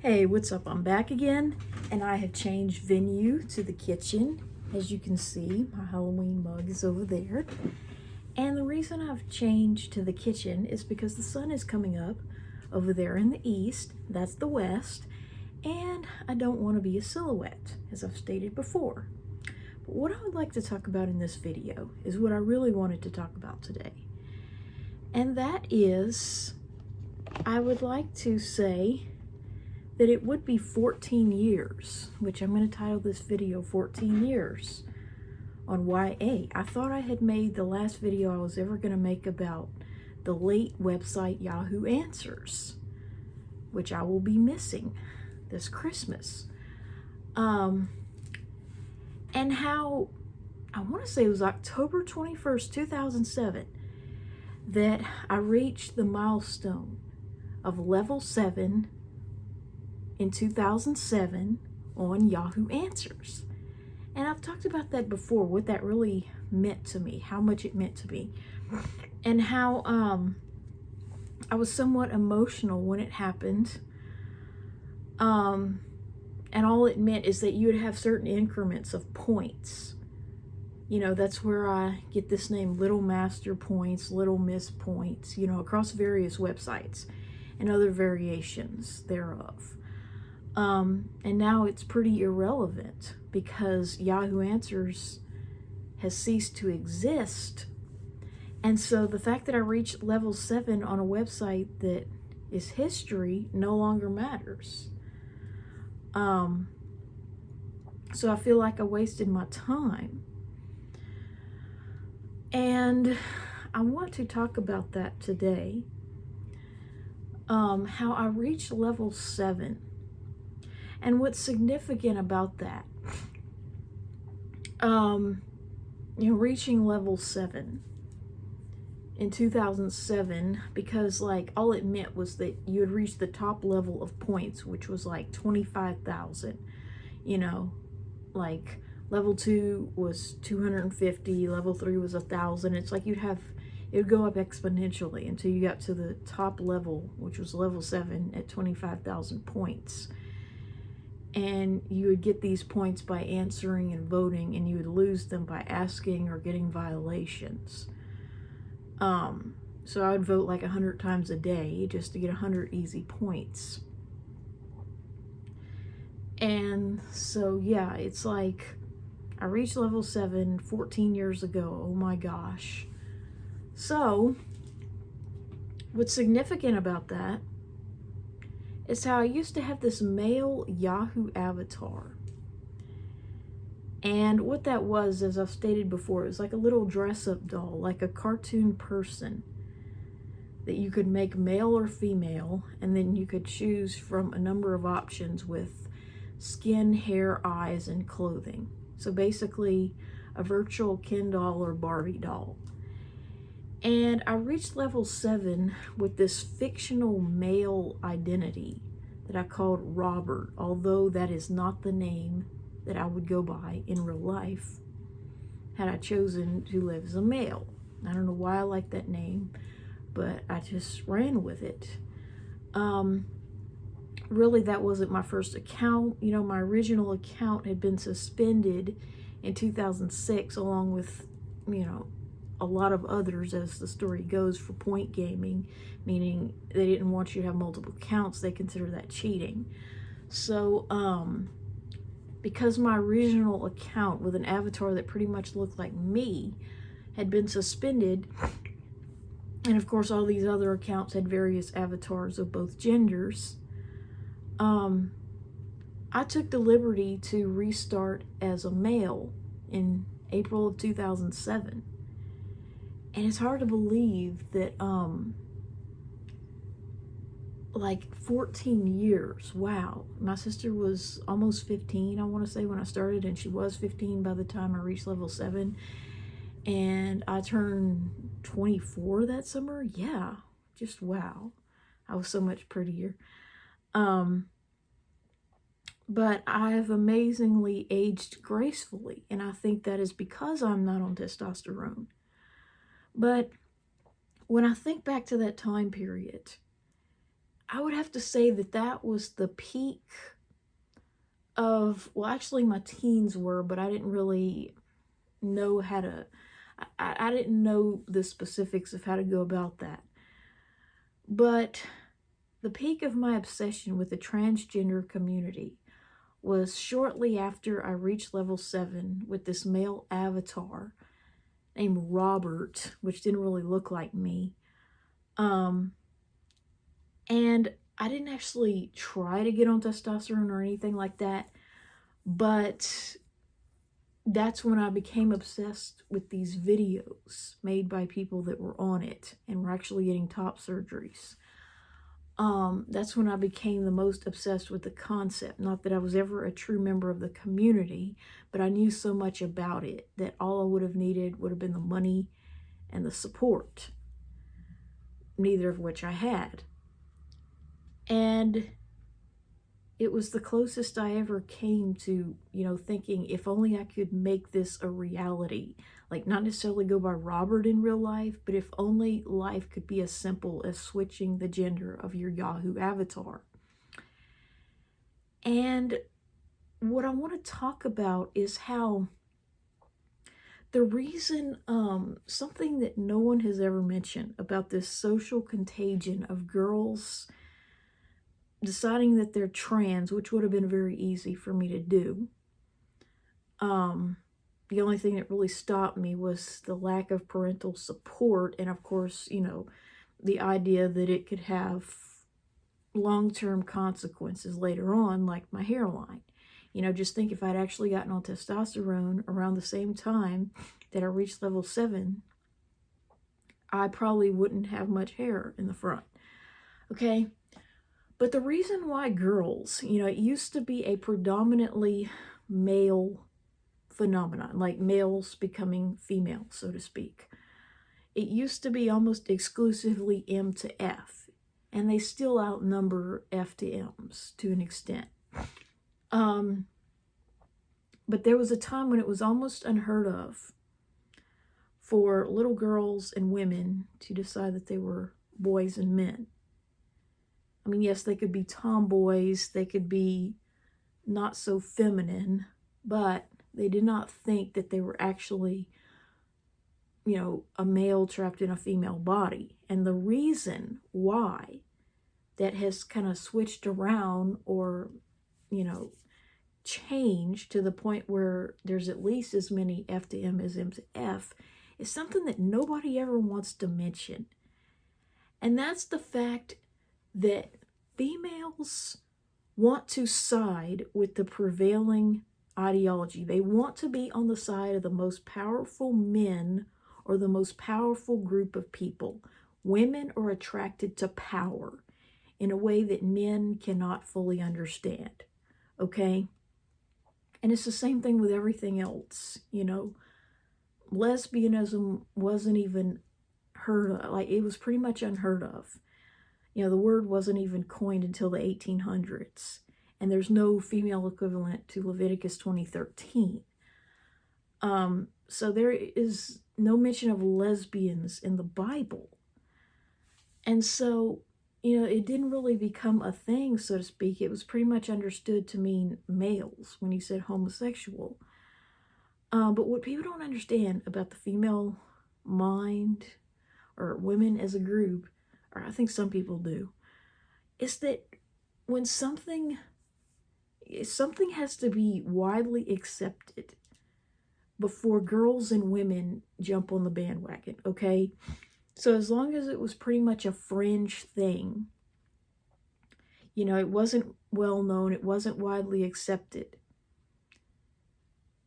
Hey, what's up? I'm back again, and I have changed venue to the kitchen. As you can see, my Halloween mug is over there. And the reason I've changed to the kitchen is because the sun is coming up over there in the east. That's the west. And I don't want to be a silhouette, as I've stated before. But what I would like to talk about in this video is what I really wanted to talk about today. And that is, I would like to say that it would be 14 years, which I'm going to title this video 14 years on YA. I thought I had made the last video I was ever going to make about the late website Yahoo Answers, which I will be missing this Christmas. And how, I want to say it was October 21st, 2007, that I reached the milestone of level 7 in 2007 on Yahoo Answers. And I've talked about that before, what that really meant to me, how much it meant to me, and how I was somewhat emotional when it happened. And all it meant is that you would have certain increments of points. You know, that's where I get this name, Little Master Points, Little Miss Points, you know, across various websites and other variations thereof. And now it's pretty irrelevant because Yahoo Answers has ceased to exist. And so the fact that I reached level 7 on a website that is history no longer matters. So I feel like I wasted my time. And I want to talk about that today. How I reached level 7. And what's significant about that, reaching level 7 in 2007, because like all it meant was that you had reached the top level of points, which was like 25,000, you know, like level 2 was 250, level 3 was 1,000. It's like it would go up exponentially until you got to the top level, which was level 7 at 25,000 points. And you would get these points by answering and voting, and you would lose them by asking or getting violations. So I would vote like 100 times a day just to get 100 easy points. And so, yeah, it's like I reached level 7 14 years ago. Oh my gosh. So, what's significant about that is how I used to have this male Yahoo avatar. And what that was, as I've stated before, it was like a little dress-up doll, like a cartoon person that you could make male or female, and then you could choose from a number of options with skin, hair, eyes, and clothing. So basically, a virtual Ken doll or Barbie doll. And I reached level 7 with this fictional male identity that I called Robert, although that is not the name that I would go by in real life had I chosen to live as a male. I don't know why I like that name, but I just ran with it. Really, that wasn't my first account. You know, my original account had been suspended in 2006, along with, you know, a lot of others, as the story goes, for point gaming, meaning they didn't want you to have multiple accounts. They consider that cheating. So, because my original account with an avatar that pretty much looked like me had been suspended, and of course all these other accounts had various avatars of both genders, I took the liberty to restart as a male in April of 2007. And it's hard to believe that, like 14 years, wow. My sister was almost 15, I want to say, when I started, and she was 15 by the time I reached level 7. And I turned 24 that summer. Yeah, just wow. I was so much prettier. But I've amazingly aged gracefully, and I think that is because I'm not on testosterone. But when I think back to that time period, I would have to say that that was the peak of, well, actually my teens were, but I didn't really know how to, I didn't know the specifics of how to go about that. But the peak of my obsession with the transgender community was shortly after I reached level 7 with this male avatar named Robert, which didn't really look like me. And I didn't actually try to get on testosterone or anything like that, but that's when I became obsessed with these videos made by people that were on it and were actually getting top surgeries. That's when I became the most obsessed with the concept. Not that I was ever a true member of the community, but I knew so much about it that all I would have needed would have been the money and the support, neither of which I had. And it was the closest I ever came to, thinking if only I could make this a reality. Like, not necessarily go by Robert in real life, but if only life could be as simple as switching the gender of your Yahoo avatar. And what I want to talk about is how the reason, something that no one has ever mentioned about this social contagion of girls deciding that they're trans, which would have been very easy for me to do. The only thing that really stopped me was the lack of parental support, and of course, the idea that it could have long-term consequences later on, like my hairline. Just think if I'd actually gotten on testosterone around the same time that I reached level 7, I probably wouldn't have much hair in the front. Okay? But the reason why girls, it used to be a predominantly male phenomenon, like males becoming female, so to speak. It used to be almost exclusively M to F, and they still outnumber F to M's to an extent. But there was a time when it was almost unheard of for little girls and women to decide that they were boys and men. I mean, yes, they could be tomboys, they could be not so feminine, but they did not think that they were actually, a male trapped in a female body. And the reason why that has kind of switched around or, changed to the point where there's at least as many F to M as M to F is something that nobody ever wants to mention. And that's the fact that females want to side with the prevailing ideology. They want to be on the side of the most powerful men or the most powerful group of people. Women are attracted to power in a way that men cannot fully understand. Okay? And it's the same thing with everything else. Lesbianism wasn't even heard of. Like, it was pretty much unheard of. The word wasn't even coined until the 1800s. And there's no female equivalent to Leviticus 20:13. So there is no mention of lesbians in the Bible. And so, it didn't really become a thing, so to speak. It was pretty much understood to mean males when you said homosexual. But what people don't understand about the female mind or women as a group, or I think some people do, is that when something has to be widely accepted before girls and women jump on the bandwagon, okay? So as long as it was pretty much a fringe thing, it wasn't well known, it wasn't widely accepted,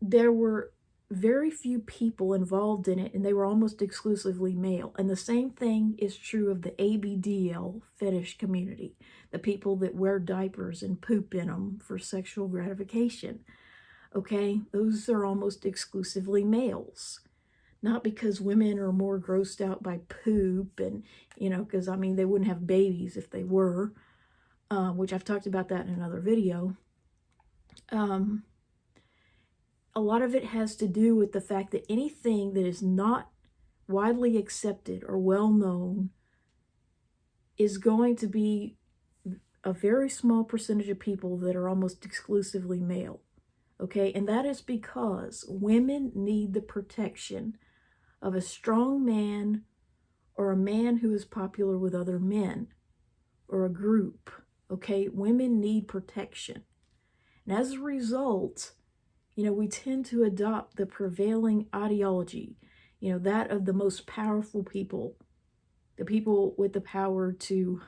there were very few people involved in it, and they were almost exclusively male. And the same thing is true of the ABDL fetish community, the people that wear diapers and poop in them for sexual gratification. Okay, those are almost exclusively males. Not because women are more grossed out by poop and, because, they wouldn't have babies if they were, which I've talked about that in another video. A lot of it has to do with the fact that anything that is not widely accepted or well known is going to be a very small percentage of people that are almost exclusively male. Okay, and that is because women need the protection of a strong man or a man who is popular with other men or a group. Okay, women need protection. And as a result, we tend to adopt the prevailing ideology, that of the most powerful people, the people with the power to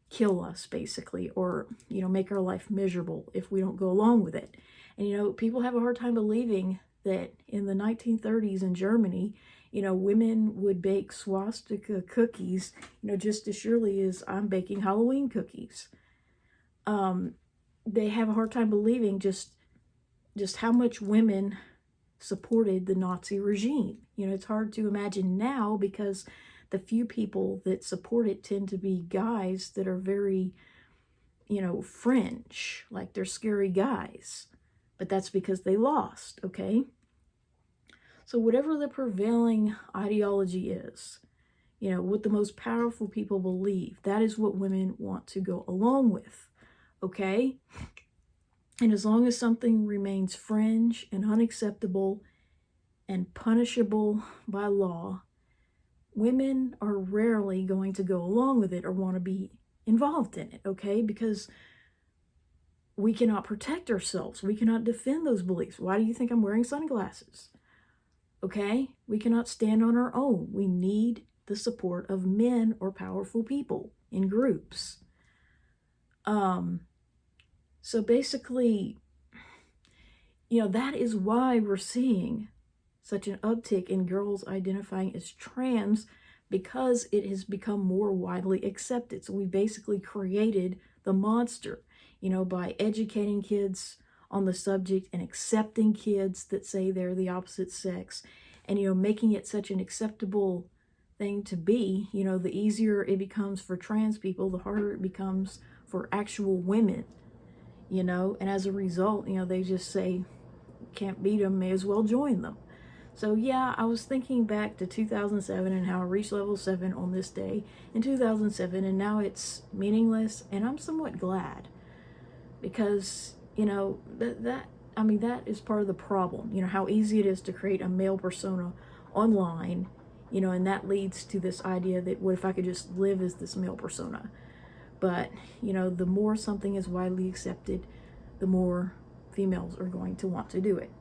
kill us, basically, or, make our life miserable if we don't go along with it. And, people have a hard time believing that in the 1930s in Germany, women would bake swastika cookies, just as surely as I'm baking Halloween cookies. They have a hard time believing just how much women supported the Nazi regime. It's hard to imagine now because the few people that support it tend to be guys that are very, fringe, like they're scary guys. But that's because they lost, okay? So whatever the prevailing ideology is, what the most powerful people believe, that is what women want to go along with, okay? And as long as something remains fringe and unacceptable and punishable by law, women are rarely going to go along with it or want to be involved in it, okay? Because we cannot protect ourselves. We cannot defend those beliefs. Why do you think I'm wearing sunglasses? Okay? We cannot stand on our own. We need the support of men or powerful people in groups. So basically, that is why we're seeing such an uptick in girls identifying as trans, because it has become more widely accepted. So we basically created the monster, by educating kids on the subject and accepting kids that say they're the opposite sex, and, making it such an acceptable thing to be. The easier it becomes for trans people, the harder it becomes for actual women, and as a result, they just say, can't beat them, may as well join them. So yeah, I was thinking back to 2007 and how I reached level 7 on this day in 2007, and now it's meaningless, and I'm somewhat glad, because that is part of the problem, how easy it is to create a male persona online, and that leads to this idea that what if I could just live as this male persona? But the more something is widely accepted, the more females are going to want to do it.